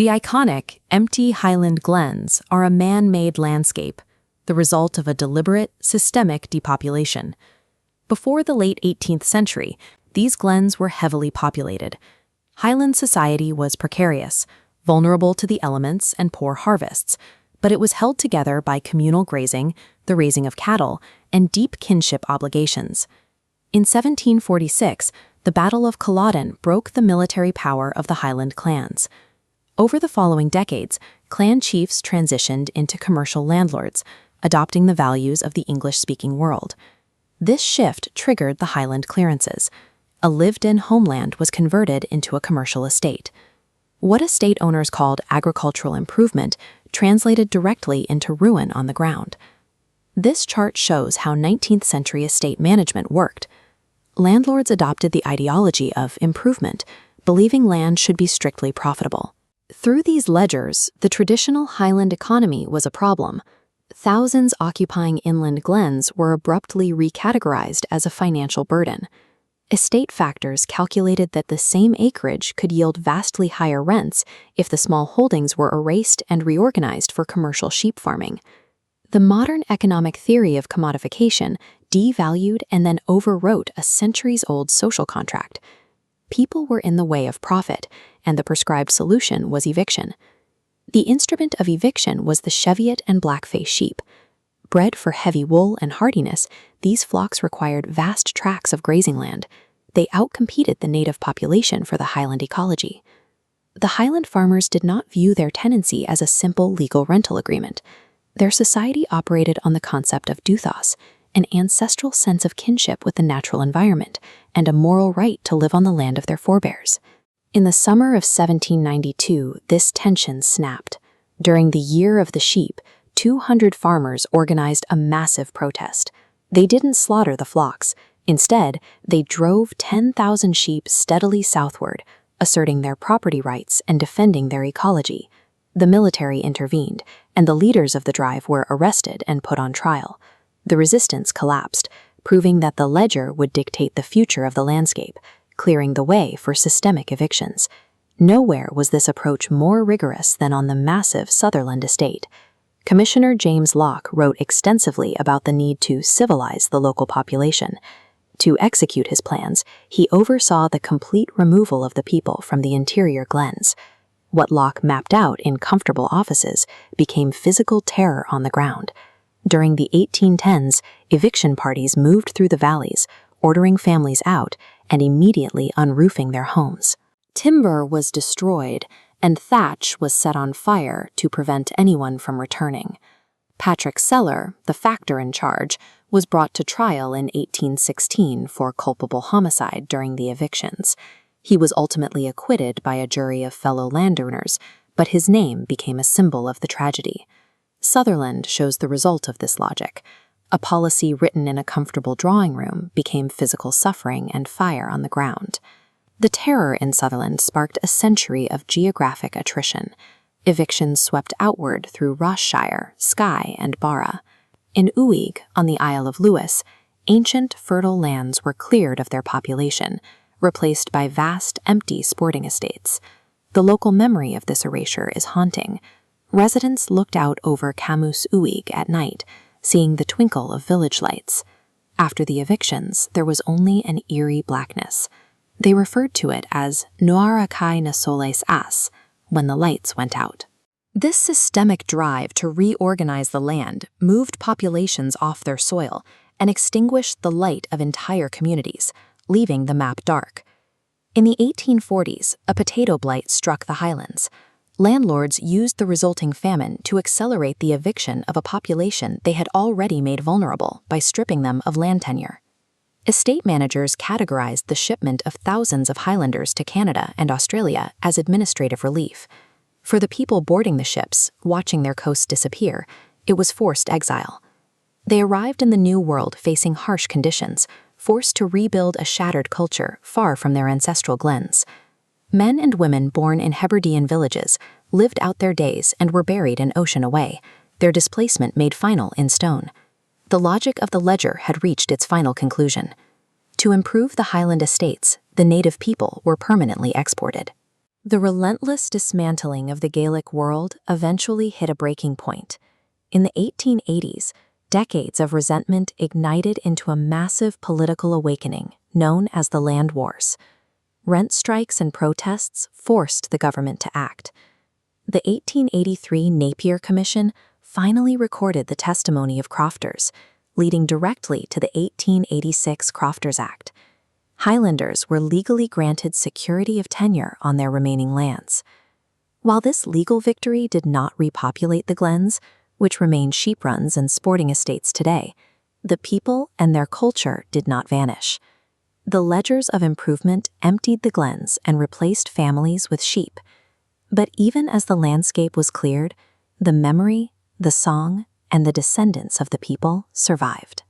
The iconic, empty Highland Glens are a man-made landscape, the result of a deliberate, systemic depopulation. Before the late 18th century, these glens were heavily populated. Highland society was precarious, vulnerable to the elements and poor harvests, but it was held together by communal grazing, the raising of cattle, and deep kinship obligations. In 1746, the Battle of Culloden broke the military power of the Highland clans. Over the following decades, clan chiefs transitioned into commercial landlords, adopting the values of the English-speaking world. This shift triggered the Highland Clearances. A lived-in homeland was converted into a commercial estate. What estate owners called agricultural improvement translated directly into ruin on the ground. This chart shows how 19th century estate management worked. Landlords adopted the ideology of improvement, believing land should be strictly profitable. Through these ledgers, the traditional Highland economy was a problem. Thousands occupying inland glens were abruptly recategorized as a financial burden. Estate factors calculated that the same acreage could yield vastly higher rents if the small holdings were erased and reorganized for commercial sheep farming. The modern economic theory of commodification devalued and then overwrote a centuries-old social contract. People were in the way of profit, and the prescribed solution was eviction. The instrument of eviction was the Cheviot and blackface sheep. Bred for heavy wool and hardiness, these flocks required vast tracts of grazing land. They outcompeted the native population for the Highland ecology. The Highland farmers did not view their tenancy as a simple legal rental agreement. Their society operated on the concept of duthos, an ancestral sense of kinship with the natural environment, and a moral right to live on the land of their forebears. In the summer of 1792, this tension snapped. During the Year of the Sheep, 200 farmers organized a massive protest. They didn't slaughter the flocks. Instead, they drove 10,000 sheep steadily southward, asserting their property rights and defending their ecology. The military intervened, and the leaders of the drive were arrested and put on trial. The resistance collapsed, proving that the ledger would dictate the future of the landscape, clearing the way for systemic evictions. Nowhere was this approach more rigorous than on the massive Sutherland estate. Commissioner James Locke wrote extensively about the need to civilize the local population. To execute his plans, he oversaw the complete removal of the people from the interior glens. What Locke mapped out in comfortable offices became physical terror on the ground. During the 1810s, eviction parties moved through the valleys, ordering families out and immediately unroofing their homes. Timber was destroyed, and thatch was set on fire to prevent anyone from returning. Patrick Seller, the factor in charge, was brought to trial in 1816 for culpable homicide during the evictions. He was ultimately acquitted by a jury of fellow landowners, but his name became a symbol of the tragedy. Sutherland shows the result of this logic. A policy written in a comfortable drawing room became physical suffering and fire on the ground. The terror in Sutherland sparked a century of geographic attrition. Evictions swept outward through Ross-shire, Skye, and Barra. In Uig, on the Isle of Lewis, ancient fertile lands were cleared of their population, replaced by vast, empty sporting estates. The local memory of this erasure is haunting. Residents looked out over Camus Uig at night, seeing the twinkle of village lights. After the evictions, there was only an eerie blackness. They referred to it as Noara Kai na Soles As, when the lights went out. This systemic drive to reorganize the land moved populations off their soil and extinguished the light of entire communities, leaving the map dark. In the 1840s, a potato blight struck the Highlands. Landlords used the resulting famine to accelerate the eviction of a population they had already made vulnerable by stripping them of land tenure. Estate managers categorized the shipment of thousands of Highlanders to Canada and Australia as administrative relief. For the people boarding the ships, watching their coasts disappear, it was forced exile. They arrived in the New World facing harsh conditions, forced to rebuild a shattered culture far from their ancestral glens. Men and women born in Hebridean villages lived out their days and were buried an ocean away, their displacement made final in stone. The logic of the ledger had reached its final conclusion. To improve the Highland estates, the native people were permanently exported. The relentless dismantling of the Gaelic world eventually hit a breaking point. In the 1880s, decades of resentment ignited into a massive political awakening known as the Land Wars. Rent strikes and protests forced the government to act. The 1883 Napier Commission finally recorded the testimony of crofters, leading directly to the 1886 Crofters Act. Highlanders were legally granted security of tenure on their remaining lands. While this legal victory did not repopulate the glens, which remain sheep runs and sporting estates today, the people and their culture did not vanish. The ledgers of improvement emptied the glens and replaced families with sheep. But even as the landscape was cleared, the memory, the song, and the descendants of the people survived.